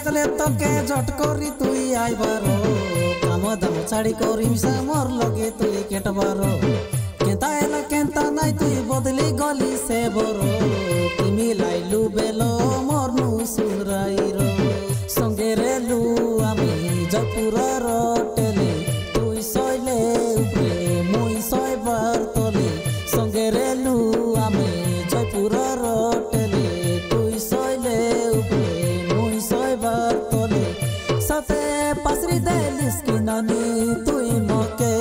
डाकले तके झट करी तुई आइबारो काम दाम छाड़ी करी मिसा मोर लगे तुई केटबारो केता एला केता नाई तुई बदली गली से बरो तिमी लाइलु बेलो मोर नु सुनराइरो संगे रेलु आमी जयपुर रोटेले तुई सइले उपरे मुई सइबार तले संगे रेलु आमी जयपुर रोटेले तुई सइले उपरे मुई सइबार तले साथे पासरी देलिस कि नानी तुई मके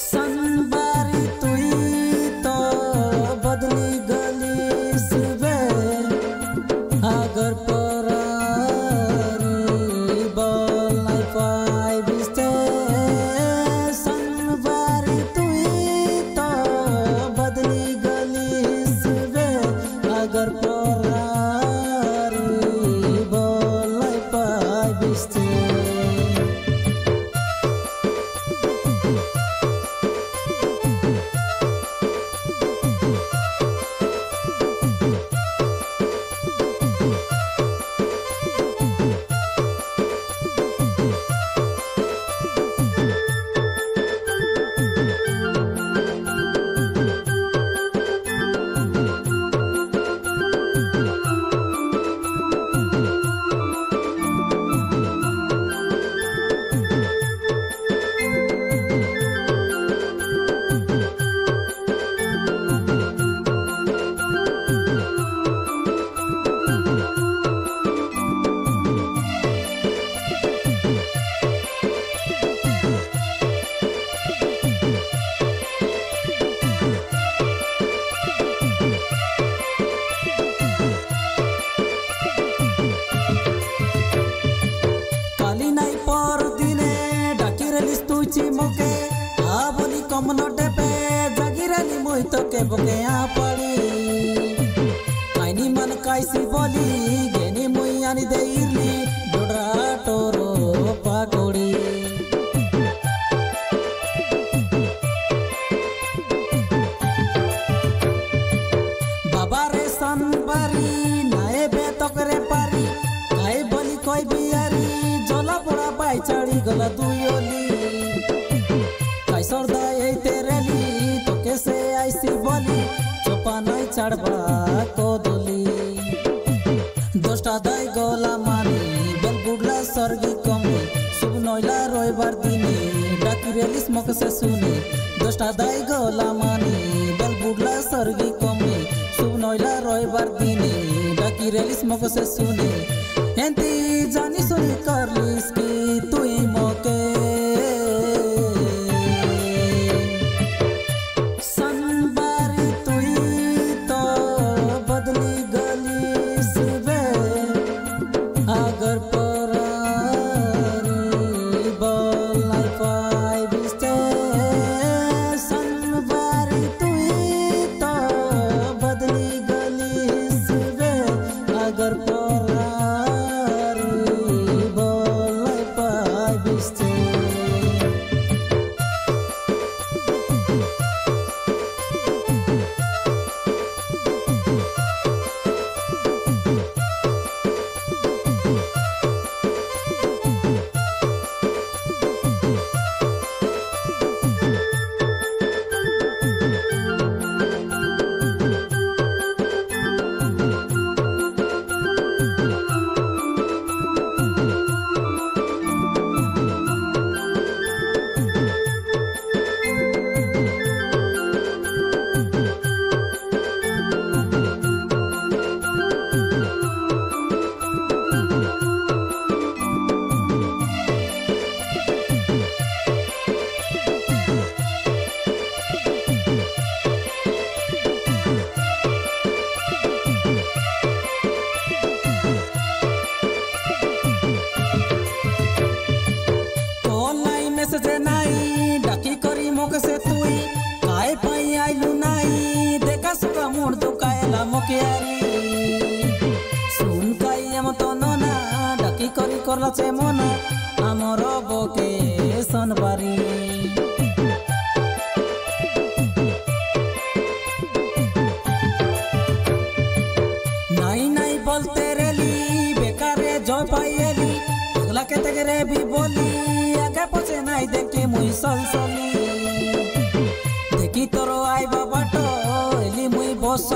सनबारी तुई तो बदली गलिस बे अगर परारी बल नाई पाई बिस्ते सनबारी तुई तो बदली गलिस बे अगर परारी बल नाई पाई बिस्ते चिमके आ बोली कम नटे पे जागिरानी मोई तो के बके आ पड़ी काइनी मन काइसी बोली गेनी मोई आनी दे इरली डोडरा टोरो पाकोड़ी बाबा रे सनबारी नाए बेतकरे पारी काई बोली कोई बियारी जला पोड़ा पाई चढ़ी गला दुयोली सरदा ये तेरेली तो कैसे ऐसी बोली चोपा नहीं चढ़बा को दोली दोस्ता दाई गोला मानी बेलबुडला सरगी कमी शुभ नोइला रोइबार दिनी डाकी रेलिस मक से सुनी दोस्ता दाई गोला मानी बेलबुडला सरगी कमी शुभ नोइला रोइबार दिनी डाकी रेलिस मक से सुनी एंती जानी सुनी करलिस की तुई मके अगर परारी बल नाई पाई बिस्ते सनबारी तुई तो बदली गलिस बे अगर परारी बल नाई पाई बिस्ते डाकी करी मोक से तुई काय पाई आइलु नाई देखा सुका मोड़ तो कायला मोकियारी सुन काई हम तो नना डाकी करी करला से मना हमर बके सनबारी केते रे भी बोली आगे पछे नाई देखी मुई सलसली देखी तोर आइबा बाटो एली मुई बस